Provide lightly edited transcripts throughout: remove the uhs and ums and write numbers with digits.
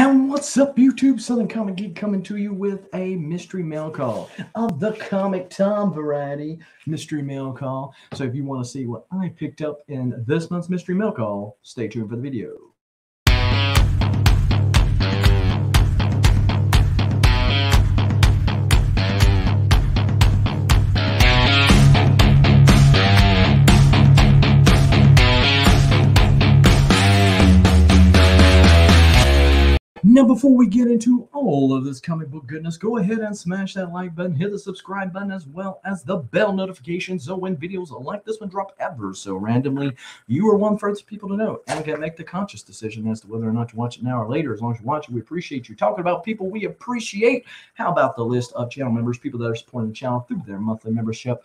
And what's up, YouTube? Southern Comic Geek coming to you with a mystery mail call of the Comic Tom variety mystery mail call. So if you want to see what I picked up in this month's mystery mail call, stay tuned for the video. Now, before we get into all of this comic book goodness, go ahead and smash that like button, hit the subscribe button, as well as the bell notification, so when videos like this one drop ever so randomly, you are one first people to know and can make the conscious decision as to whether or not to watch it now or later. As long as you watch it, we appreciate you. Talking about people we appreciate, how about the list of channel members, people that are supporting the channel through their monthly membership,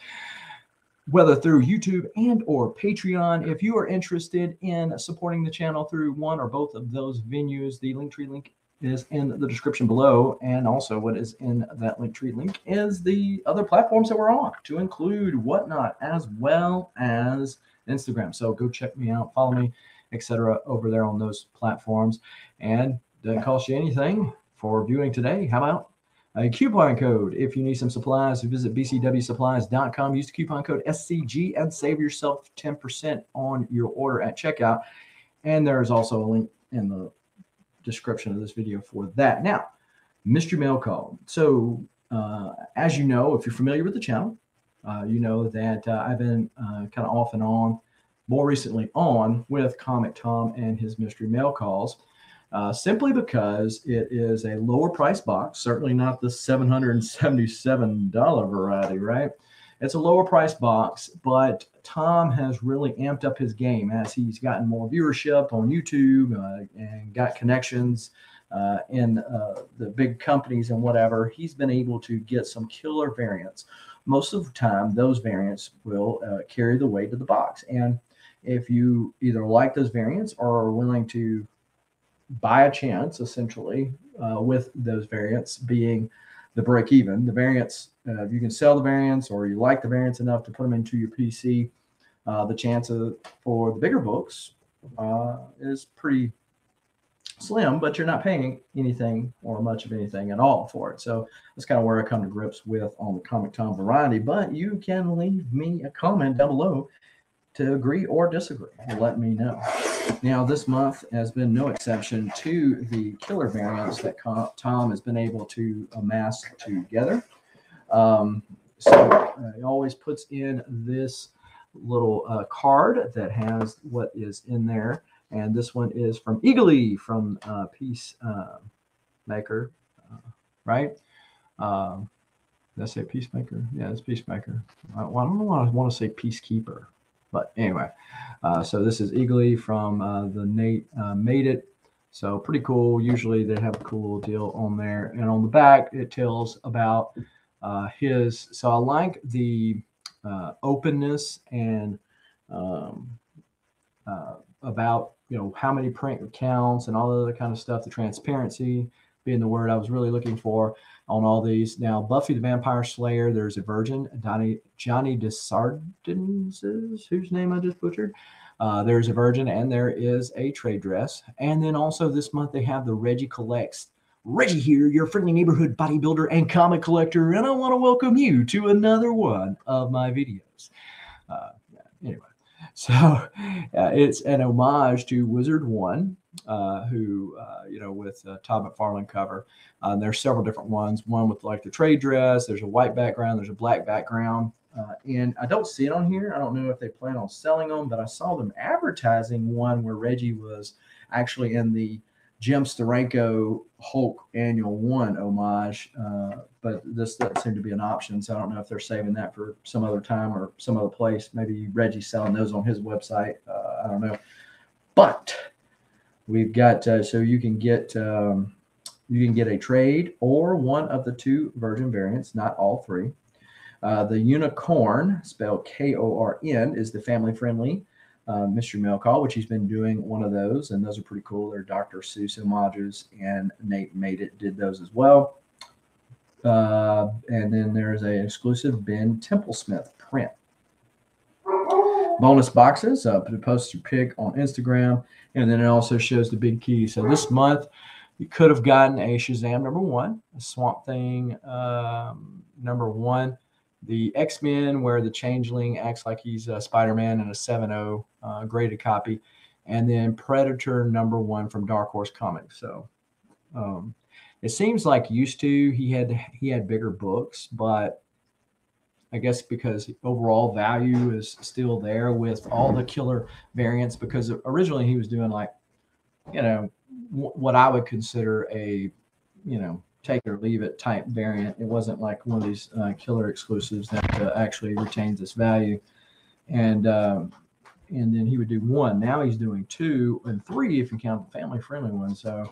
whether through YouTube and or Patreon. If you are interested in supporting the channel through one or both of those venues, the Linktree link is in the description below, and also what is in that Linktree link is the other platforms that we're on, to include Whatnot as well as Instagram. So go check me out, follow me, etc. over there on those platforms. And doesn't cost you anything for viewing today. How about a coupon code? If you need some supplies, visit bcwsupplies.com. Use the coupon code SCG and save yourself 10% on your order at checkout. And there is also a link in the description of this video for that. Now, mystery mail call. So as you know, if you're familiar with the channel, you know that I've been kind of off and on, more recently on, with Comic Tom and his mystery mail calls. Simply because it is a lower price box, certainly not the $777 variety, right? It's a lower price box, but Tom has really amped up his game as he's gotten more viewership on YouTube and got connections in the big companies and whatever. He's been able to get some killer variants. Most of the time, those variants will carry the weight of the box. And if you either like those variants or are willing to buy a chance, essentially, with those variants being the break even. The variants, if you can sell the variants or you like the variants enough to put them into your PC, the chances for the bigger books is pretty slim, but you're not paying anything or much of anything at all for it. So that's kind of where I come to grips with on the Comic Tom variety. But you can leave me a comment down below to agree or disagree. Let me know. Now, this month has been no exception to the killer variants that Tom has been able to amass together. He always puts in this little card that has what is in there. And this one is from Eagly from Peacemaker, right? Did I say Peacemaker? Yeah, it's Peacemaker. Well, I don't know why I want to say Peacekeeper. But anyway, so this is Eagly from the Nate Made It. So pretty cool. Usually they have a cool deal on there. And on the back, it tells about his. So I like the openness and about, you know, how many print counts and all the other kind of stuff. The transparency being the word I was really looking for on all these. Now, Buffy the Vampire Slayer, there's a virgin, Johnny Desardins, whose name I just butchered. There's a virgin, and there is a trade dress. And then also this month they have the Reggie Collects. Reggie here, your friendly neighborhood bodybuilder and comic collector, and I want to welcome you to another one of my videos. Anyway, so it's an homage to Wizard One, who, you know, with Todd McFarlane cover. There's several different ones. One with like the trade dress. There's a white background. There's a black background. And I don't see it on here. I don't know if they plan on selling them, but I saw them advertising one where Reggie was actually in the Jim Steranko Hulk Annual 1 homage. But this doesn't seem to be an option. So I don't know if they're saving that for some other time or some other place. Maybe Reggie's selling those on his website. I don't know. But we've got so you can get a trade or one of the two virgin variants, not all three. The Unicorn, spelled K-O-R-N, is the family-friendly mystery mail call, which he's been doing one of those, and those are pretty cool. They're Dr. Seuss homages, and Nate Made It did those as well. And then there's an exclusive Ben Templesmith print. Bonus boxes, post your pick on Instagram, and then it also shows the big key. So this month You could have gotten a Shazam #1, a Swamp Thing #1, the X-Men where the Changeling acts like he's Spider-Man in a 7.0 graded copy, and then Predator #1 from Dark Horse Comics. So it seems like used to he had bigger books, but I guess because overall value is still there with all the killer variants, because originally he was doing like, what I would consider a, take it or leave it type variant. It wasn't like one of these killer exclusives that actually retains its value. And then he would do 1. Now he's doing 2 and 3 if you count the family friendly one. So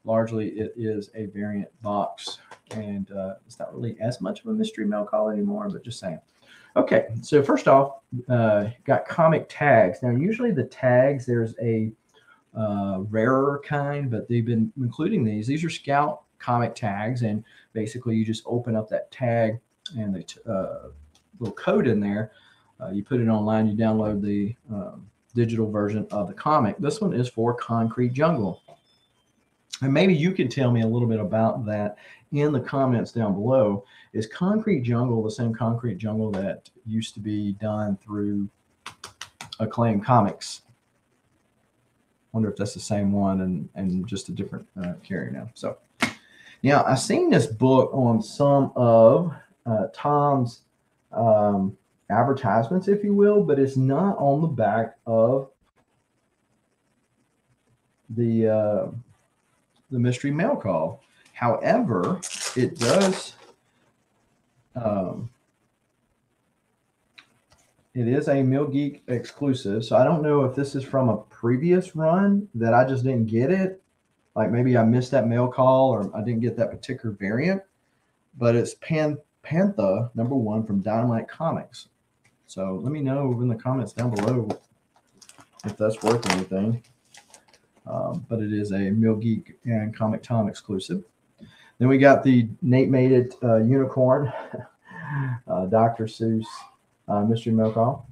largely it is a variant box, and it's not really as much of a mystery mail call anymore, but just saying. Okay, so first off, got comic tags. Now usually the tags, there's a rarer kind, but they've been including these. These are Scout comic tags, and basically you just open up that tag and the little code in there. You put it online, you download the digital version of the comic. This one is for Concrete Jungle. And maybe you could tell me a little bit about that in the comments down below. Is Concrete Jungle the same Concrete Jungle that used to be done through Acclaim Comics? Wonder if that's the same one and just a different carrier now. So now I've seen this book on some of Tom's advertisements, if you will, but it's not on the back of the mystery mail call. However, it does. It is a Mill Geek exclusive, so I don't know if this is from a previous run that I just didn't get it. Like maybe I missed that mail call or I didn't get that particular variant. But it's Pantha #1 from Dynamite Comics. So let me know in the comments down below if that's worth anything. But it is a Mill Geek and Comic Tom exclusive. Then we got the Nate Made It unicorn, Dr. Seuss mystery mail call.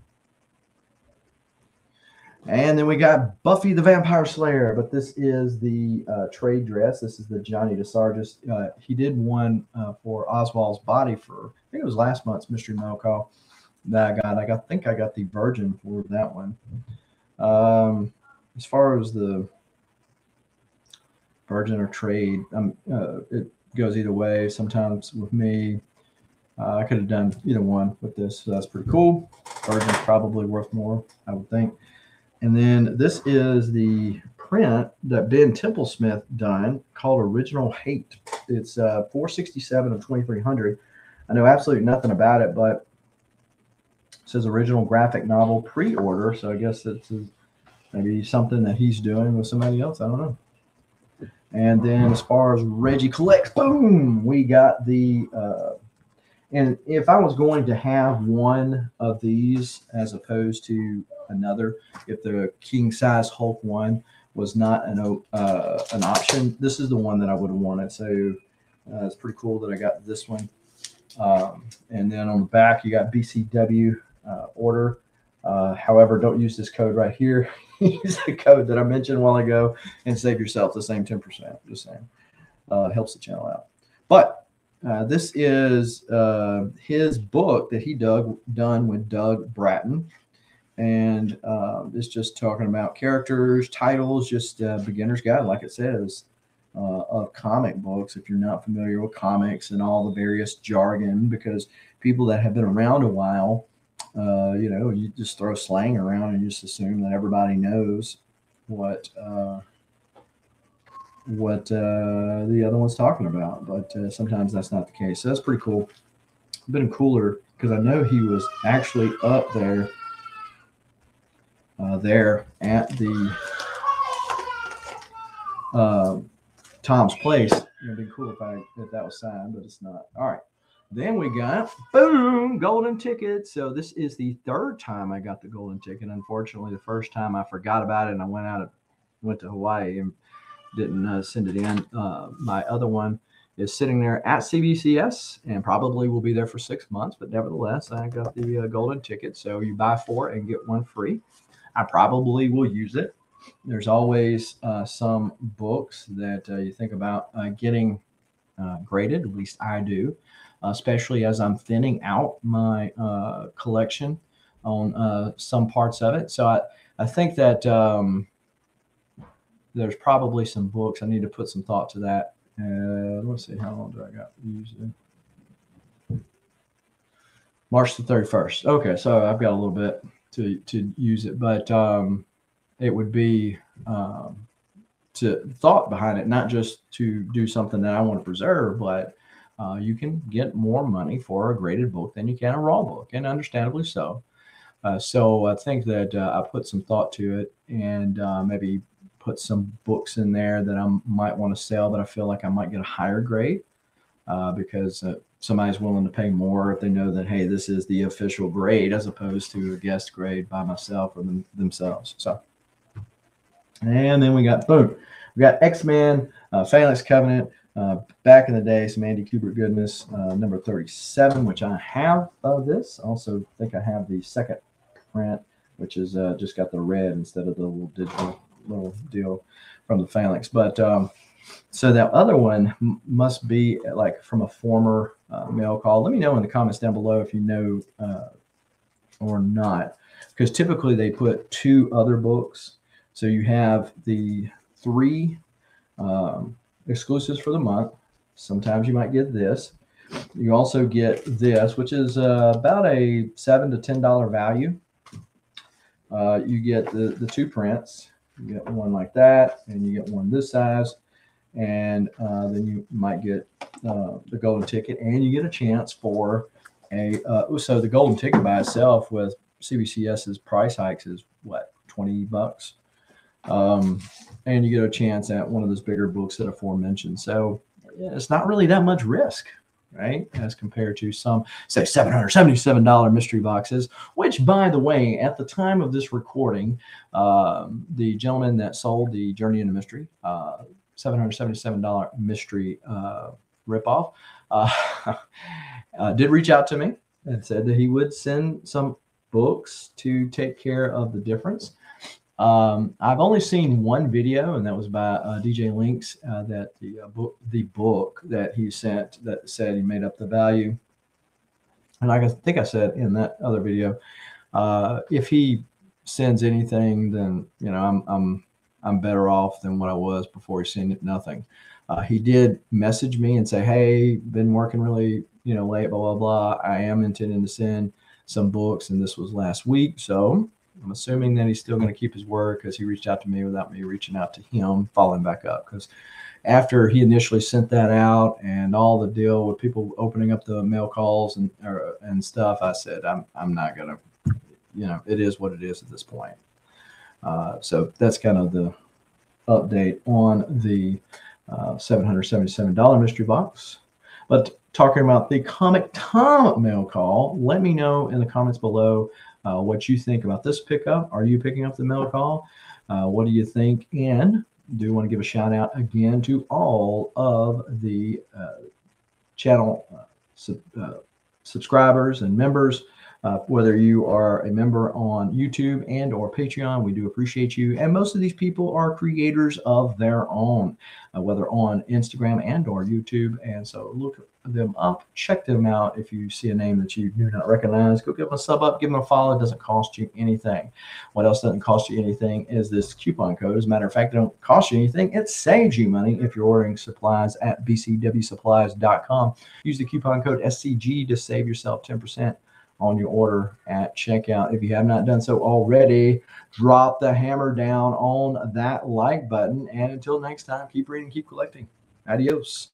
And then we got Buffy the Vampire Slayer, but this is the trade dress. This is the Johnny DeSargis. He did one for Oswald's Body for, I think it was last month's mystery mail call that I think I got the Virgin for that one. As far as the Virgin or trade, it goes either way. Sometimes with me, I could have done either one with this, so that's pretty cool. Virgin's probably worth more, I would think. And then this is the print that Ben Templesmith done called Original Hate. It's $467 of 2,300. I know absolutely nothing about it, but it says original graphic novel pre-order. So I guess it's maybe something that he's doing with somebody else. I don't know. And then as far as Reggie Collects, boom, we got the and if I was going to have one of these as opposed to another, if the king size Hulk one was not an option, this is the one that I would have wanted. So it's pretty cool that I got this one. And then on the back, you got BCW order. However, don't use this code right here. Use the code that I mentioned a while ago and save yourself the same 10%. Just saying. Helps the channel out. But this is his book that he done with Doug Bratton. And it's just talking about characters, titles, just beginner's guide, like it says, of comic books. If you're not familiar with comics and all the various jargon, because people that have been around a while, you just throw slang around and you just assume that everybody knows what the other one's talking about. But sometimes that's not the case. So that's pretty cool. Been cooler because I know he was actually up there. There at the Tom's Place. It'd be cool if that was signed, but it's not. All right. Then we got, boom, golden ticket. So this is the third time I got the golden ticket. Unfortunately, the first time I forgot about it and I went to Hawaii and didn't send it in. My other one is sitting there at CBCS and probably will be there for 6 months. But nevertheless, I got the golden ticket. So you buy 4 and get 1 free. I probably will use it. There's always some books that you think about getting graded. At least I do, especially as I'm thinning out my collection on some parts of it. So I think that there's probably some books. I need to put some thought to that. Let's see, how long do I got to use it? March the 31st. Okay, so I've got a little bit to use it, but it would be to thought behind it, not just to do something that I want to preserve, but you can get more money for a graded book than you can a raw book, and understandably so. So I think that I put some thought to it, and maybe put some books in there that I might want to sell, but I feel like I might get a higher grade because somebody's willing to pay more if they know that, hey, this is the official grade as opposed to a guest grade by myself or themselves. So, and then we got boom, we got X-Men, Phalanx Covenant. Back in the day, some Andy Kubert goodness, number 37, which I have this. Also think I have the second print, which is just got the red instead of the little digital little deal from the Phalanx. But so that other one must be like from a former mail call. Let me know in the comments down below if you know or not, because typically they put 2 other books. So you have the 3 exclusives for the month. Sometimes you might get this. You also get this, which is about a $7 to $10 value. You get the 2 prints. You get one like that, and you get one this size, and then you might get the golden ticket, and you get a chance for a so the golden ticket by itself with CBCS's price hikes is what, $20, and you get a chance at one of those bigger books that aforementioned. So yeah, it's not really that much risk, right, as compared to some, say, $777 mystery boxes, which, by the way, at the time of this recording, the gentleman that sold the Journey into Mystery, $777 mystery ripoff, did reach out to me and said that he would send some books to take care of the difference. I've only seen one video, and that was by DJ Links, that the book that he sent that said he made up the value. And I think I said in that other video, if he sends anything, then you know I'm better off than what I was before he sent nothing. He did message me and say, hey, been working really late, blah blah blah. I am intending to send some books, and this was last week, so I'm assuming that he's still going to keep his word, because he reached out to me without me reaching out to him, following back up. Because after he initially sent that out and all the deal with people opening up the mail calls and stuff, I said, I'm not going to, it is what it is at this point. So that's kind of the update on the $777 mystery box. But talking about the Comic Tom mail call, let me know in the comments below what you think about this pickup. Are you picking up the mail call? What do you think? And do want to give a shout out again to all of the channel subscribers and members. Whether you are a member on YouTube and or Patreon, we do appreciate you. And most of these people are creators of their own, whether on Instagram and or YouTube. And so look them up, check them out. If you see a name that you do not recognize, go give them a sub up, give them a follow. It doesn't cost you anything. What else doesn't cost you anything is this coupon code. As a matter of fact, it don't cost you anything. It saves you money if you're ordering supplies at bcwsupplies.com. Use the coupon code SCG to save yourself 10% on your order at checkout. If you have not done so already, drop the hammer down on that like button. And until next time, keep reading, keep collecting. Adios.